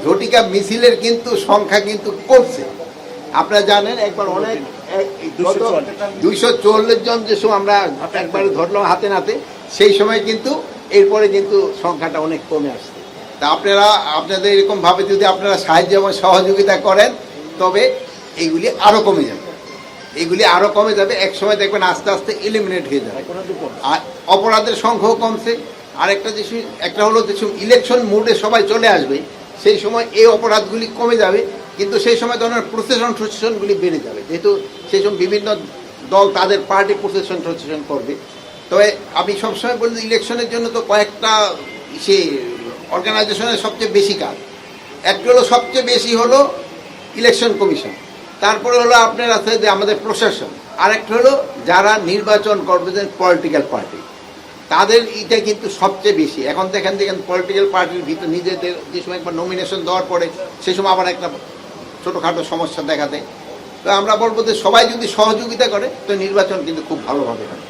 ঝটিকা মিছিলের কিন্তু সংখ্যা কিন্তু কমছে। আপনারা জানেন একবার অনেক 244 জন যে সময় আমরা একবারে ধরলাম হাতে নাতে, সেই সময় কিন্তু এরপরে কিন্তু সংখ্যাটা অনেক কমে আসছে। তা আপনারা আপনাদের এরকম ভাবে যদি আপনারা সাহায্য এবং সহযোগিতা করেন তবে এইগুলি আরো কমে যাবে, এইগুলি আরো কমে যাবে। এক সময় দেখবেন আস্তে আস্তে এলিমিনেট হয়ে যাবে। আর অপরাধের সংখ্যাও কমছে। আর একটা হলো যে ইলেকশন মুডে সবাই চলে আসবে, সেই সময় এই অপরাধগুলি কমে যাবে, কিন্তু সেই সময় ধরনের প্রসেশনগুলি বেড়ে যাবে, যেহেতু সেই সময় বিভিন্ন দল তাদের পার্টি প্রসেশন করবে। তবে আমি সবসময় বলি ইলেকশনের জন্য তো কয়েকটা অর্গানাইজেশনের সবচেয়ে বেশি কাজ। একটা হলো সবচেয়ে বেশি হলো ইলেকশন কমিশন, তারপরে হলো আপনার আছে যে আমাদের প্রশাসন, আর একটা হলো যারা নির্বাচন করবেন পলিটিক্যাল পার্টি, তাদের এটা কিন্তু সবচেয়ে বেশি। এখন দেখেন পলিটিক্যাল পার্টির ভিতর নিজেদের যে সময় একবার নমিনেশন দেওয়ার পরে সেই সময় আবার একটা ছোটোখাটো সমস্যা দেখা দেয়। তো আমরা বলবো যে সবাই যদি সহযোগিতা করে তো নির্বাচন কিন্তু খুব ভালোভাবে হয়।